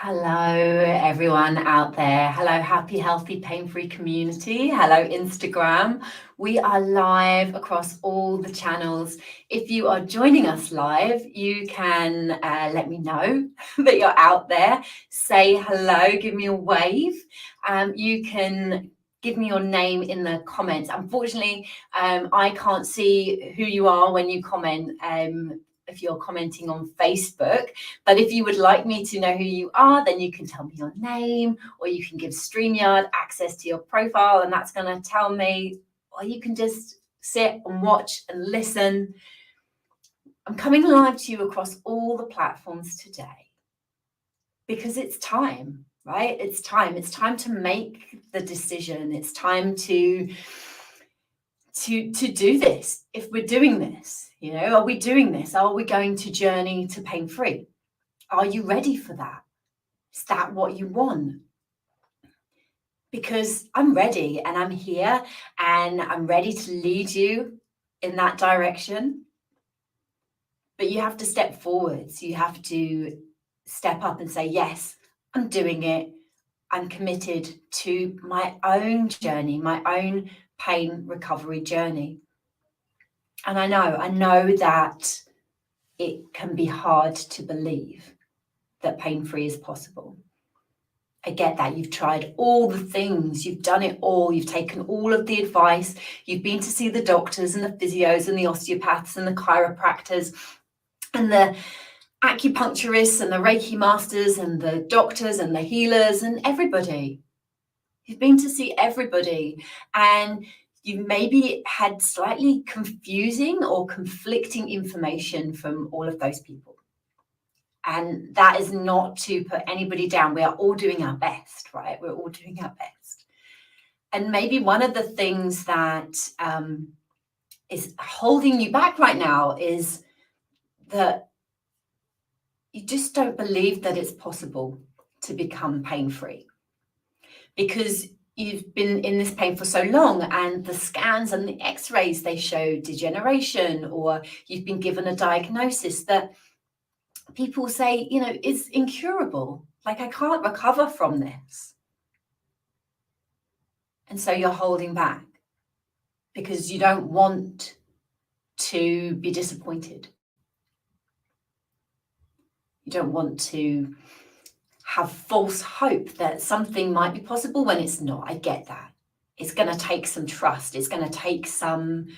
Hello, everyone out there. Hello, happy, healthy, pain-free community. Hello, Instagram. We are live across all the channels. If you are joining us live, you can let me know that you're out there. Say hello, give me a wave. You can give me your name in the comments. Unfortunately, I can't see who you are when you comment. If you're commenting on Facebook, but if you would like me to know who you are, then you can tell me your name, or you can give StreamYard access to your profile, and that's going to tell me, or you can just sit and watch and listen. I'm coming live to you across all the platforms today because it's time, right? It's time to make the decision. It's time to do this. If we're doing this, are we doing this? Are we going to journey to pain-free? Are you ready for that? Is that what you want? Because I'm ready and I'm here and I'm ready to lead you in that direction. But you have to step forwards. You have to step up and say, yes, I'm doing it. I'm committed to my own journey, my own pain recovery journey. And I know that it can be hard to believe that pain-free is possible. I get that. You've tried all the things, you've done it all, you've taken all of the advice, you've been to see the doctors and the physios and the osteopaths and the chiropractors and the acupuncturists and the Reiki masters and the doctors and the healers and everybody. You've been to see everybody, and you maybe had slightly confusing or conflicting information from all of those people. And that is not to put anybody down. We are all doing our best, right? We're all doing our best. And maybe one of the things that is holding you back right now is that you just don't believe that it's possible to become pain-free, because you've been in this pain for so long, and the scans and the x-rays, they show degeneration, or you've been given a diagnosis that people say, it's incurable. Like, I can't recover from this. And so you're holding back because you don't want to be disappointed. You don't want to have false hope that something might be possible when it's not. I get that. It's going to take some trust. It's going to take some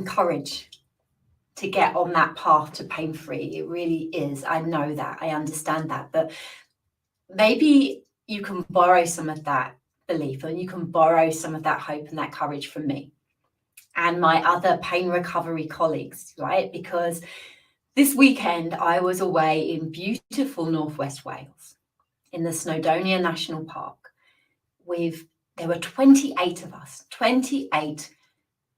courage to get on that path to pain-free. It really is. I know that. I understand that. But maybe you can borrow some of that belief, and you can borrow some of that hope and that courage from me and my other pain recovery colleagues, right? Because this weekend I was away in beautiful Northwest Wales in the Snowdonia National Park. There were 28 of us, 28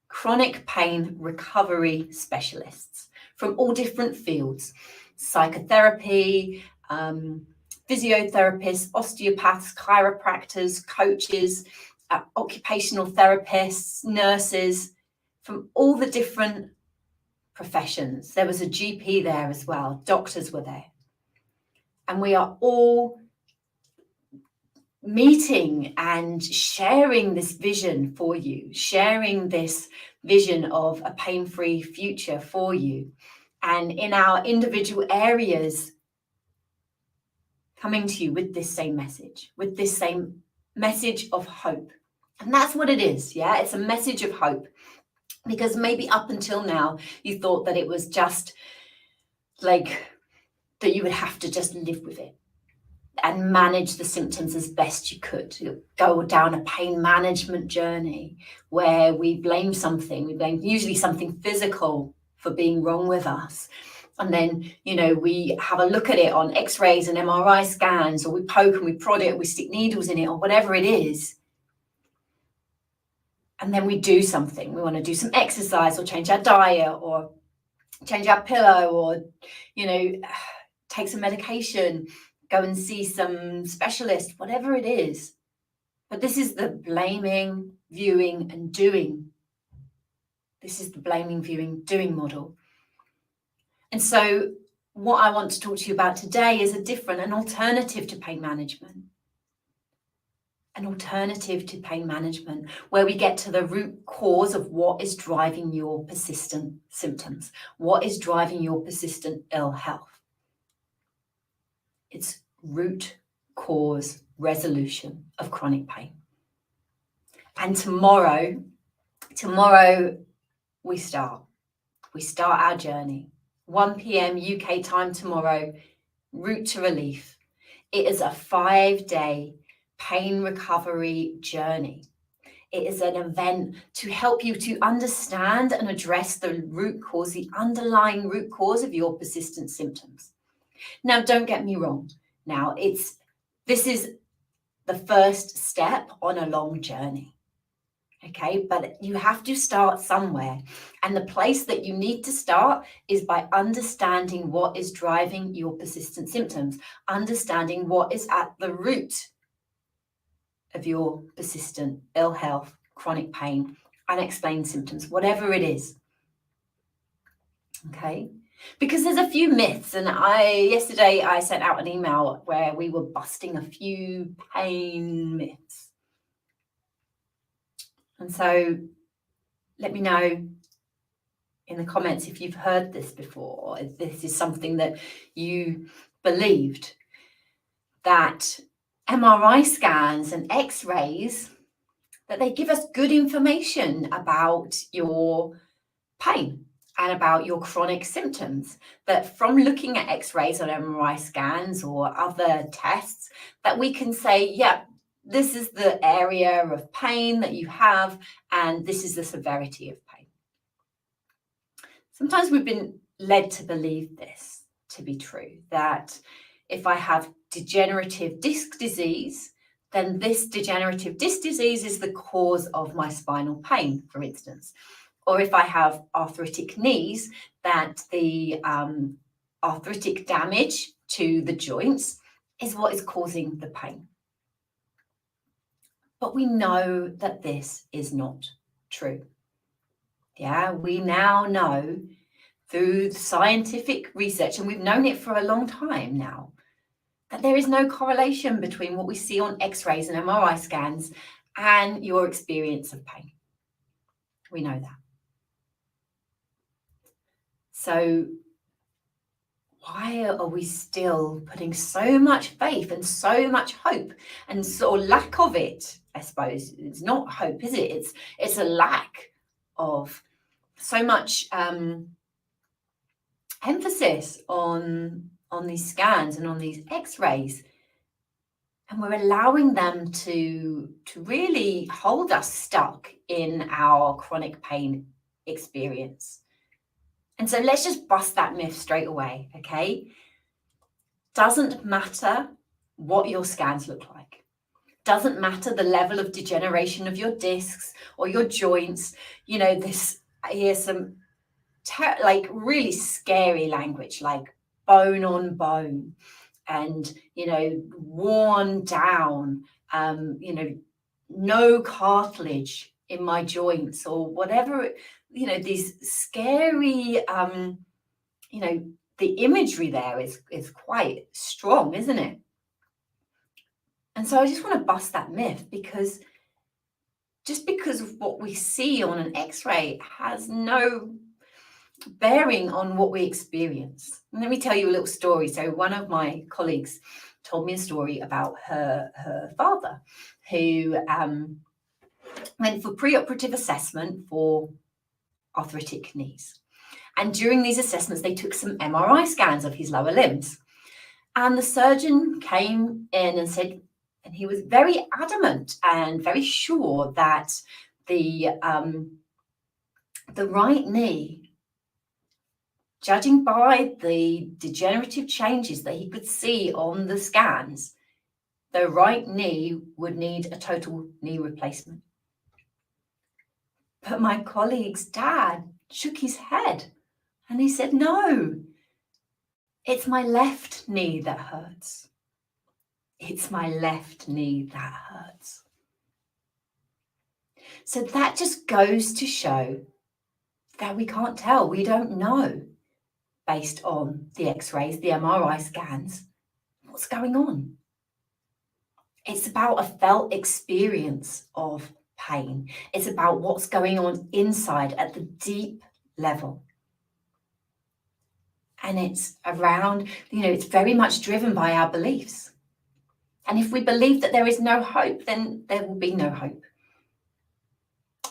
chronic pain recovery specialists from all different fields: psychotherapy, physiotherapists, osteopaths, chiropractors, coaches, occupational therapists, nurses, from all the different professions. There was a GP there as well, doctors were there. And we are all meeting and sharing this vision for you, sharing this vision of a pain-free future for you. And in our individual areas, coming to you with this same message of hope. And that's what it is, yeah? It's a message of hope. Because maybe up until now, you thought that it was just like that you would have to just live with it and manage the symptoms as best you could. You go down a pain management journey where we blame something. We blame usually something physical for being wrong with us. And then, we have a look at it on x-rays and MRI scans, or we poke and we prod it, or we stick needles in it, or whatever it is. And then we do something. We want to do some exercise, or change our diet, or change our pillow, or, take some medication, go and see some specialist, whatever it is. But this is the blaming, viewing, and doing. This is the blaming, viewing, doing model. And so what I want to talk to you about today is an alternative to pain management. An alternative to pain management, where we get to the root cause of what is driving your persistent symptoms, what is driving your persistent ill health. It's root cause resolution of chronic pain. And tomorrow we start our journey. 1 p.m. UK time tomorrow, Route to Relief. It is a 5-day pain recovery journey. It is an event to help you to understand and address the root cause, the underlying root cause of your persistent symptoms. Now, don't get me wrong. Now, this is the first step on a long journey. Okay, but you have to start somewhere. And the place that you need to start is by understanding what is driving your persistent symptoms, understanding what is at the root of your persistent ill health, chronic pain, unexplained symptoms, whatever it is. Okay, because there's a few myths, and yesterday I sent out an email where we were busting a few pain myths. And so let me know in the comments if you've heard this before, or if this is something that you believed, that MRI scans and X-rays, that they give us good information about your pain and about your chronic symptoms, that from looking at X-rays or MRI scans or other tests, that we can say, yeah, this is the area of pain that you have, and this is the severity of pain. Sometimes we've been led to believe this to be true, that if I have degenerative disc disease, then this degenerative disc disease is the cause of my spinal pain, for instance. Or if I have arthritic knees, that the arthritic damage to the joints is what is causing the pain. But we know that this is not true. Yeah, we now know through scientific research, and we've known it for a long time now, that there is no correlation between what we see on X-rays and MRI scans and your experience of pain. We know that. So why are we still putting so much faith and so much hope, and sort of lack of it, I suppose? It's not hope, is it? It's a lack of so much emphasis on these scans and on these X-rays, and we're allowing them to really hold us stuck in our chronic pain experience. And so let's just bust that myth straight away, okay? Doesn't matter what your scans look like. Doesn't matter the level of degeneration of your discs or your joints. You know, I hear some like really scary language, like bone on bone, and, you know, worn down, you know, no cartilage in my joints, or whatever, you know, these scary, you know, the imagery there is quite strong, isn't it? And so I just want to bust that myth, because just because of what we see on an X-ray has no bearing on what we experience. And let me tell you a little story. So one of my colleagues told me a story about her father, who went for preoperative assessment for arthritic knees. And during these assessments, they took some MRI scans of his lower limbs. And the surgeon came in and said, and he was very adamant and very sure that the right knee, judging by the degenerative changes that he could see on the scans, the right knee would need a total knee replacement. But my colleague's dad shook his head and he said, no, it's my left knee that hurts. It's my left knee that hurts. So that just goes to show that we can't tell. We don't know. based on the X-rays, the MRI scans. What's going on? It's about a felt experience of pain. It's about what's going on inside at the deep level. And it's around, it's very much driven by our beliefs. And if we believe that there is no hope, then there will be no hope.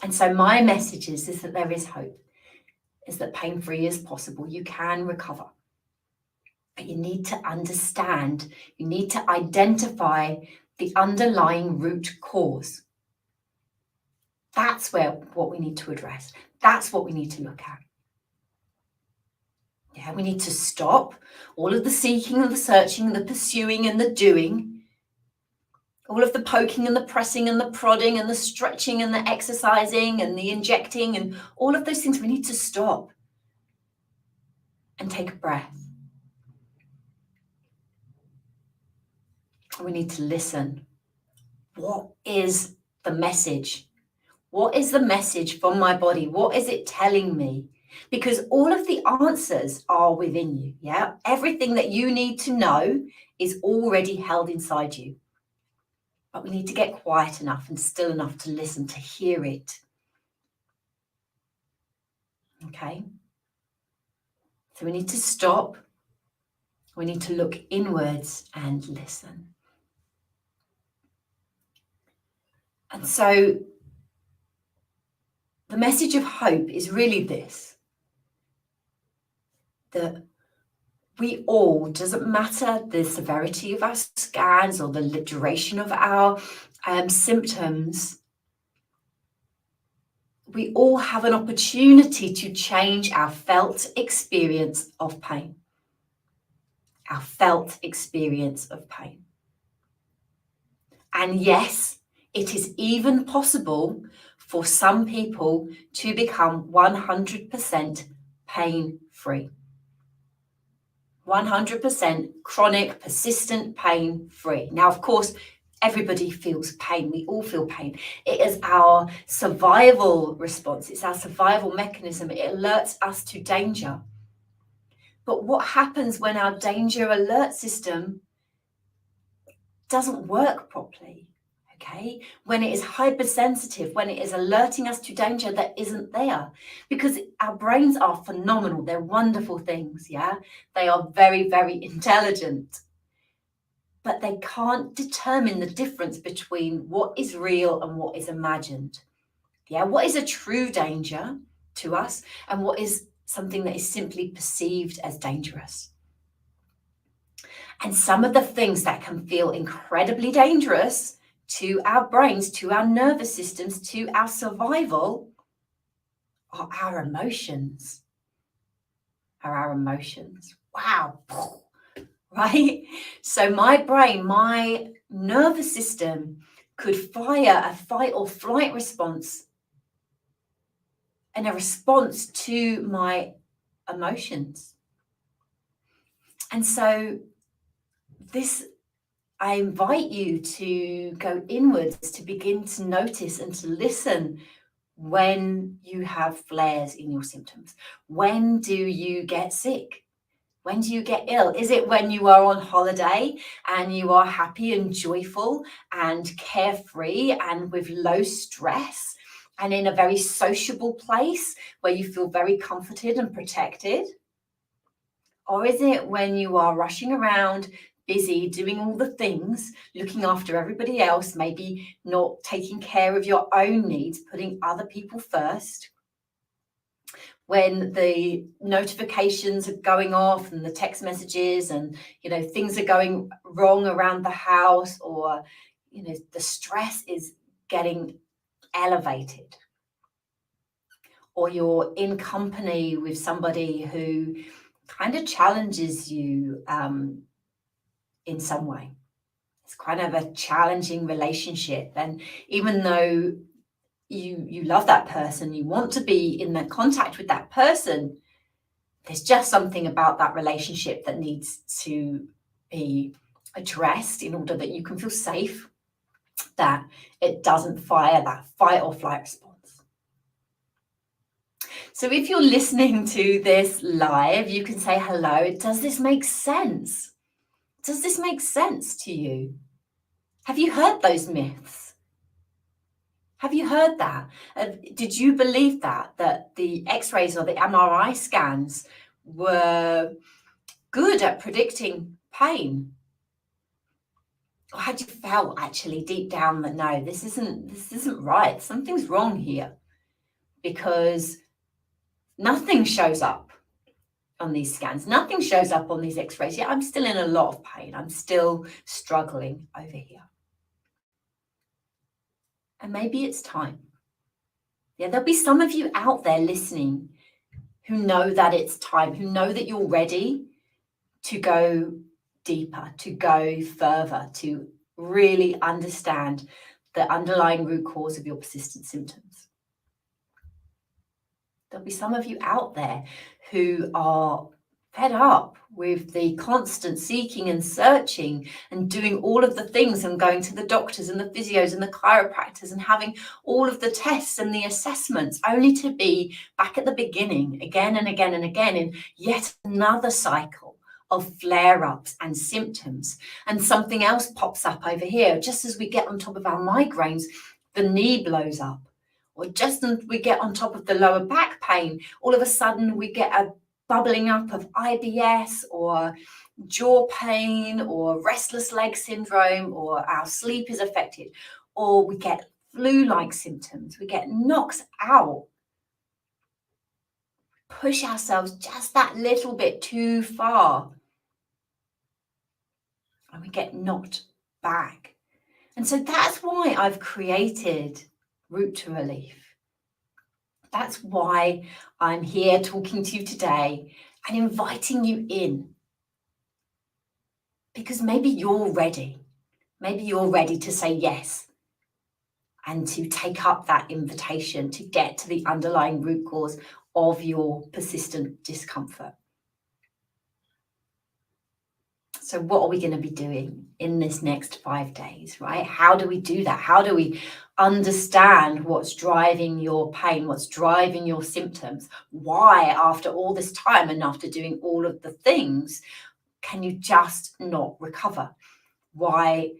And so my message is that there is hope, is that pain-free is possible. You can recover. But you need to understand, you need to identify the underlying root cause. That's what we need to address. That's what we need to look at. Yeah, we need to stop all of the seeking and the searching and the pursuing and the doing, all of the poking and the pressing and the prodding and the stretching and the exercising and the injecting and all of those things. We need to stop and take a breath. We need to listen. What is the message? What is the message from my body? What is it telling me? Because all of the answers are within you, yeah? Everything that you need to know is already held inside you. But we need to get quiet enough and still enough to listen, to hear it. Okay? So we need to stop. We need to look inwards and listen. And so the message of hope is really this, that we all, doesn't matter the severity of our scans or the duration of our symptoms, we all have an opportunity to change our felt experience of pain. Our felt experience of pain. And yes, it is even possible for some people to become 100% pain-free. 100% chronic, persistent pain-free. Now, of course, everybody feels pain. We all feel pain. It is our survival response. It's our survival mechanism. It alerts us to danger. But what happens when our danger alert system doesn't work properly? Okay, when it is hypersensitive, when it is alerting us to danger that isn't there, because our brains are phenomenal. They're wonderful things, yeah? They are very, very intelligent, but they can't determine the difference between what is real and what is imagined. Yeah, what is a true danger to us and what is something that is simply perceived as dangerous. And some of the things that can feel incredibly dangerous to our brains, to our nervous systems, to our survival are our emotions. Wow. Right? So my brain, my nervous system could fire a fight or flight response and a response to my emotions. And so I invite you to go inwards, to begin to notice and to listen when you have flares in your symptoms. When do you get sick? When do you get ill? Is it when you are on holiday and you are happy and joyful and carefree and with low stress and in a very sociable place where you feel very comforted and protected? Or is it when you are rushing around, busy, doing all the things, looking after everybody else, maybe not taking care of your own needs, putting other people first? When the notifications are going off and the text messages and, things are going wrong around the house, or, the stress is getting elevated, or you're in company with somebody who kind of challenges you in some way. It's kind of a challenging relationship. And even though you love that person, you want to be in that contact with that person, there's just something about that relationship that needs to be addressed in order that you can feel safe, that it doesn't fire that fight or flight response. So if you're listening to this live, you can say hello. Does this make sense? Does this make sense to you? Have you heard those myths? Have you heard that? Did you believe that the X-rays or the MRI scans were good at predicting pain? Or had you felt actually deep down that no, this isn't right. Something's wrong here, because nothing shows up on these scans. Nothing shows up on these X-rays. Yeah, I'm still in a lot of pain. I'm still struggling over here. And maybe it's time. Yeah, there'll be some of you out there listening who know that it's time, who know that you're ready to go deeper, to go further, to really understand the underlying root cause of your persistent symptoms. There'll be some of you out there who are fed up with the constant seeking and searching and doing all of the things and going to the doctors and the physios and the chiropractors and having all of the tests and the assessments, only to be back at the beginning again and again and again in yet another cycle of flare-ups and symptoms. And something else pops up over here. Just as we get on top of our migraines, the knee blows up. Or just as we get on top of the lower back pain, all of a sudden we get a bubbling up of IBS or jaw pain or restless leg syndrome, or our sleep is affected, or we get flu-like symptoms, we get knocked out, push ourselves just that little bit too far, and we get knocked back. And so that's why I've created Route to Relief. That's why I'm here talking to you today and inviting you in. Because maybe you're ready. Maybe you're ready to say yes and to take up that invitation to get to the underlying root cause of your persistent discomfort. So what are we going to be doing in this next 5 days, right? How do we do that? How do we understand what's driving your pain, what's driving your symptoms? Why, after all this time and after doing all of the things, can you just not recover? Why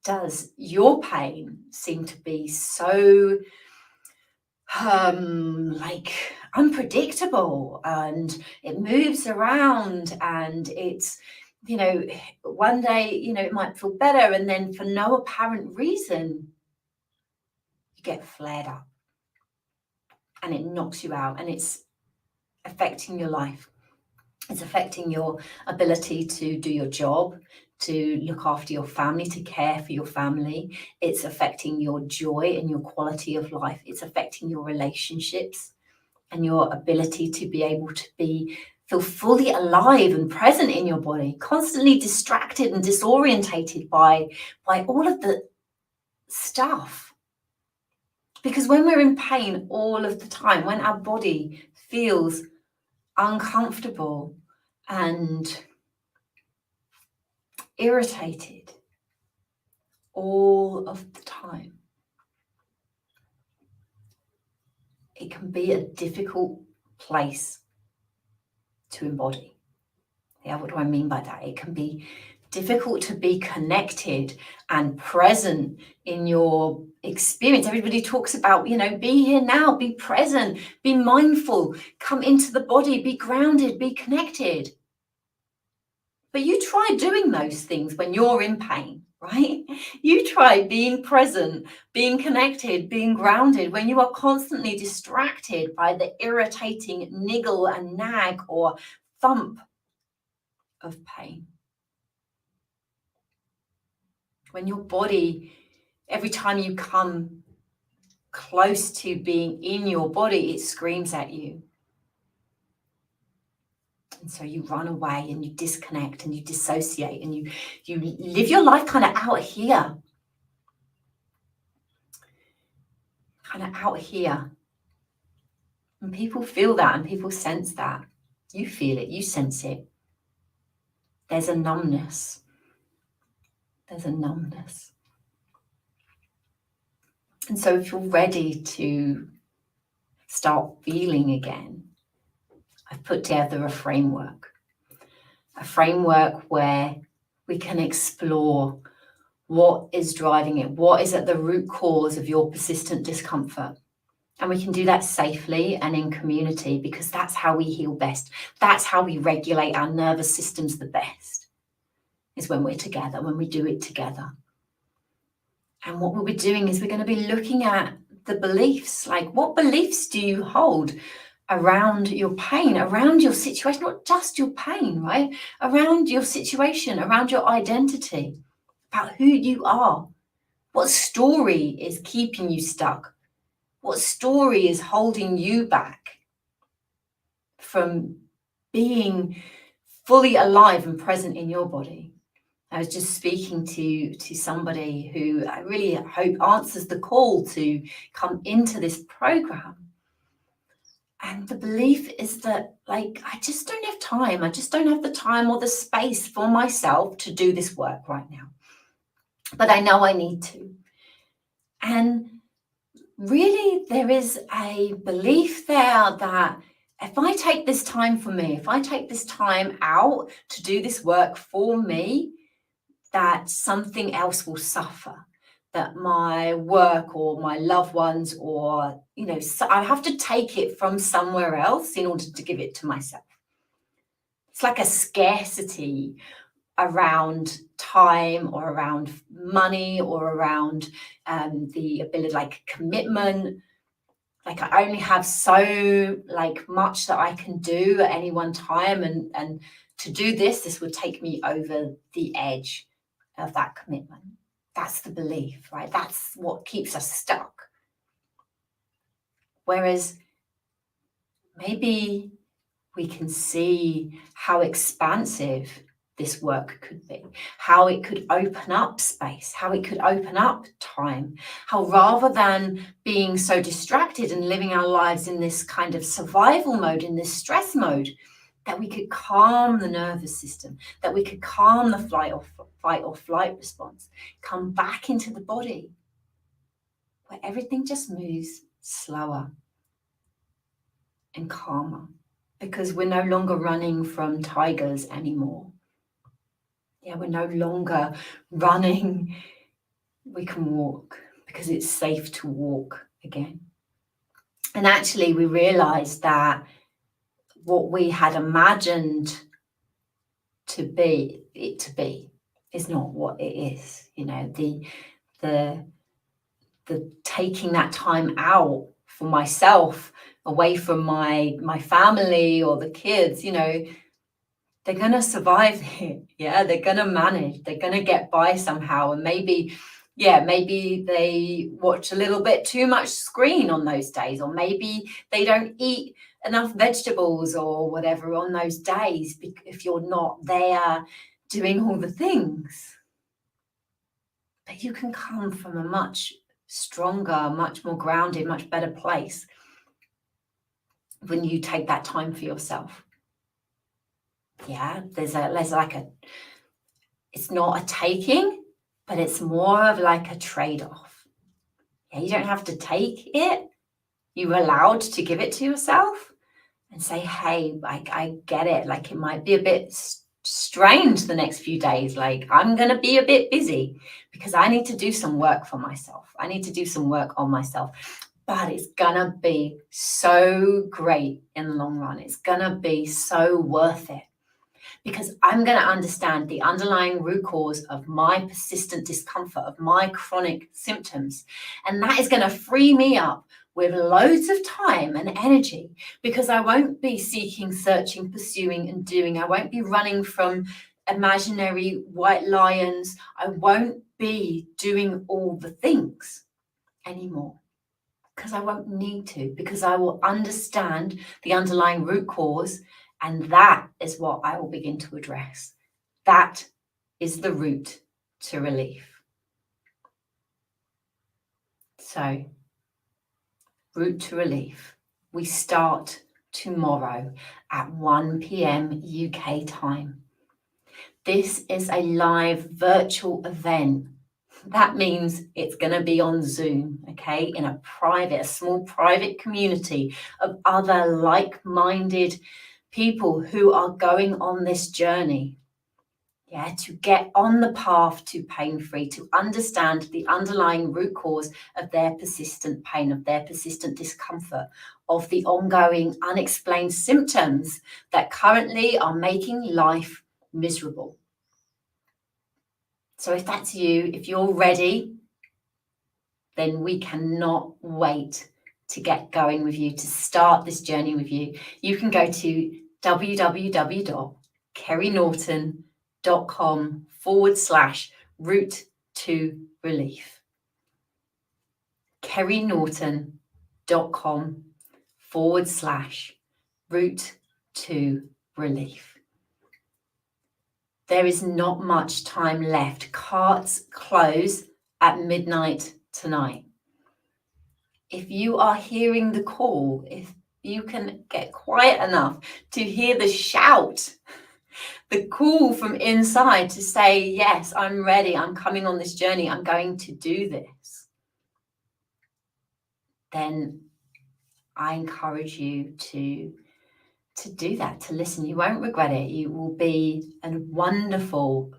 does your pain seem to be so unpredictable, and it moves around, and it's, one day, it might feel better, and then for no apparent reason, you get flared up and it knocks you out, and it's affecting your life. It's affecting your ability to do your job, to look after your family, to care for your family. It's affecting your joy and your quality of life. It's affecting your relationships and your ability to be able to feel fully alive and present in your body, constantly distracted and disorientated by all of the stuff. Because when we're in pain all of the time, when our body feels uncomfortable and irritated all of the time, it can be a difficult place to embody. Yeah, what do I mean by that? It can be difficult to be connected and present in your experience. Everybody talks about, be here now, be present, be mindful, come into the body, be grounded, be connected. But you try doing those things when you're in pain, right? You try being present, being connected, being grounded when you are constantly distracted by the irritating niggle and nag or thump of pain. When your body, every time you come close to being in your body, it screams at you. And so you run away and you disconnect and you dissociate and you live your life kind of out here. And people feel that and people sense that. You feel it, you sense it. There's a numbness. And so if you're ready to start feeling again, I've put together a framework where we can explore what is driving it, what is at the root cause of your persistent discomfort. And we can do that safely and in community, because that's how we heal best. That's how we regulate our nervous systems the best, is when we're together, when we do it together. And what we'll be doing is we're going to be looking at the beliefs, like what beliefs do you hold around your pain, around your situation, not just your pain, right? Around your situation, around your identity, about who you are. What story is keeping you stuck? What story is holding you back from being fully alive and present in your body? I was just speaking to somebody who I really hope answers the call to come into this program. And the belief is that, like, I just don't have time. I just don't have the time or the space for myself to do this work right now. But I know I need to. And really, there is a belief there that if I take this time for me, if I take this time out to do this work for me, that something else will suffer, that my work or my loved ones, or, so I have to take it from somewhere else in order to give it to myself. It's like a scarcity around time or around money or around the ability, like commitment. Like I only have so much that I can do at any one time, and to do this would take me over the edge of that commitment. That's the belief, right? That's what keeps us stuck. Whereas maybe we can see how expansive this work could be, how it could open up space, how it could open up time, how rather than being so distracted and living our lives in this kind of survival mode, in this stress mode, that we could calm the nervous system, that we could calm the fight or flight response, come back into the body where everything just moves slower and calmer, because we're no longer running from tigers anymore. Yeah, we're no longer running. We can walk because it's safe to walk again. And actually, we realized that what we had imagined to be is not what it is. The taking that time out for myself, away from my family or the kids, they're going to survive it. Yeah, they're going to manage. They're going to get by somehow. And maybe they watch a little bit too much screen on those days, or maybe they don't eat enough vegetables or whatever on those days, if you're not there doing all the things. But you can come from a much stronger, much more grounded, much better place when you take that time for yourself. Yeah, there's like it's not a taking, but it's more of like a trade-off. Yeah, you don't have to take it. You're allowed to give it to yourself and say, hey, I get it. Like, it might be a bit strange the next few days. Like, I'm going to be a bit busy because I need to do some work for myself. I need to do some work on myself. But it's going to be so great in the long run. It's going to be so worth it, because I'm going to understand the underlying root cause of my persistent discomfort, of my chronic symptoms. And that is going to free me up with loads of time and energy, because I won't be seeking, searching, pursuing, and doing. I won't be running from imaginary white lions. I won't be doing all the things anymore, because I won't need to, because I will understand the underlying root cause. And that is what I will begin to address. That is the route to relief. So, route to relief. We start tomorrow at 1 p.m. UK time. This is a live virtual event That means it's going to be on Zoom, okay, in a small private community of other like-minded people who are going on this journey. Yeah, to get on the path to pain-free, to understand the underlying root cause of their persistent pain, of their persistent discomfort, of the ongoing unexplained symptoms that currently are making life miserable. So if that's you, if you're ready, then we cannot wait to get going with you, to start this journey with you. You can go to www.kerrynorton.com/route to relief. kerrynorton.com/route to relief. There is not much time left. Carts close at midnight tonight. If you are hearing the call, if you can get quiet enough to hear the shout, the call from inside to say, yes, I'm ready, I'm coming on this journey, I'm going to do this, then I encourage you to do that, to listen. You won't regret it. You will be a wonderful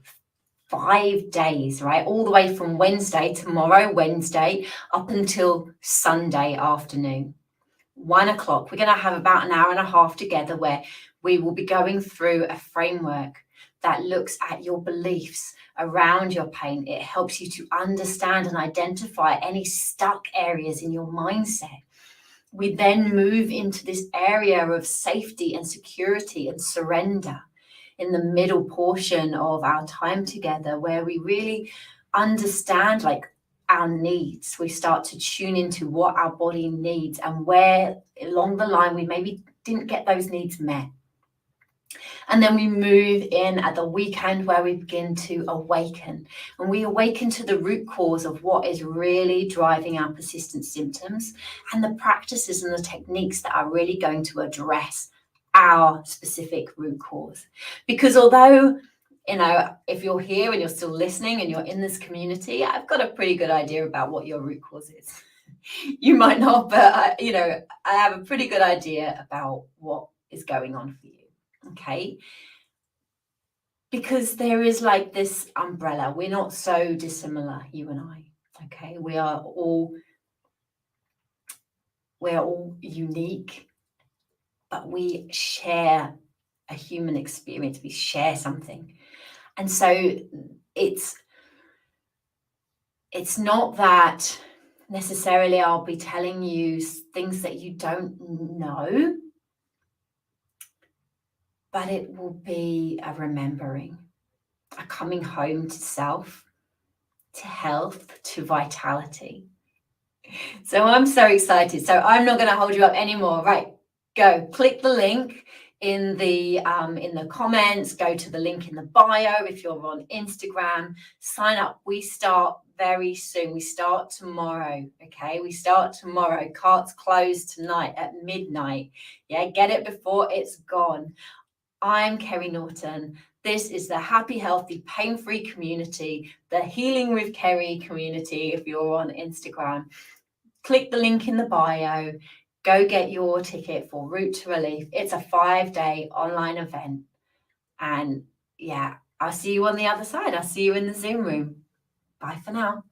5 days, right? All the way from tomorrow, Wednesday, up until Sunday afternoon, 1 o'clock. We're going to have about an hour and a half together where we will be going through a framework that looks at your beliefs around your pain. It helps you to understand and identify any stuck areas in your mindset. We then move into this area of safety and security and surrender in the middle portion of our time together, where we really understand like our needs. We start to tune into what our body needs and where along the line we maybe didn't get those needs met. And then we move in at the weekend where we begin to awaken. And we awaken to the root cause of what is really driving our persistent symptoms and the practices and the techniques that are really going to address our specific root cause. Because although, if you're here and you're still listening and you're in this community, I've got a pretty good idea about what your root cause is. You might not, but I have a pretty good idea about what is going on for you. Okay, because there is like this umbrella. We're not so dissimilar, you and I. Okay, we're all unique, but we share a human experience. We share something, and so it's not that necessarily I'll be telling you things that you don't know, but it will be a remembering, a coming home to self, to health, to vitality. So I'm so excited. So I'm not going to hold you up anymore. Right, go click the link in the comments, go to the link in the bio if you're on Instagram, sign up. We start very soon. We start tomorrow. Okay, we start tomorrow. Carts close tonight at midnight. Yeah, get it before it's gone. I'm Kerry Norton. This is the Happy, Healthy, Pain-Free community, the Healing with Kerry community if you're on Instagram. Click the link in the bio. Go get your ticket for Route to Relief. It's a 5-day online event. And yeah, I'll see you on the other side. I'll see you in the Zoom room. Bye for now.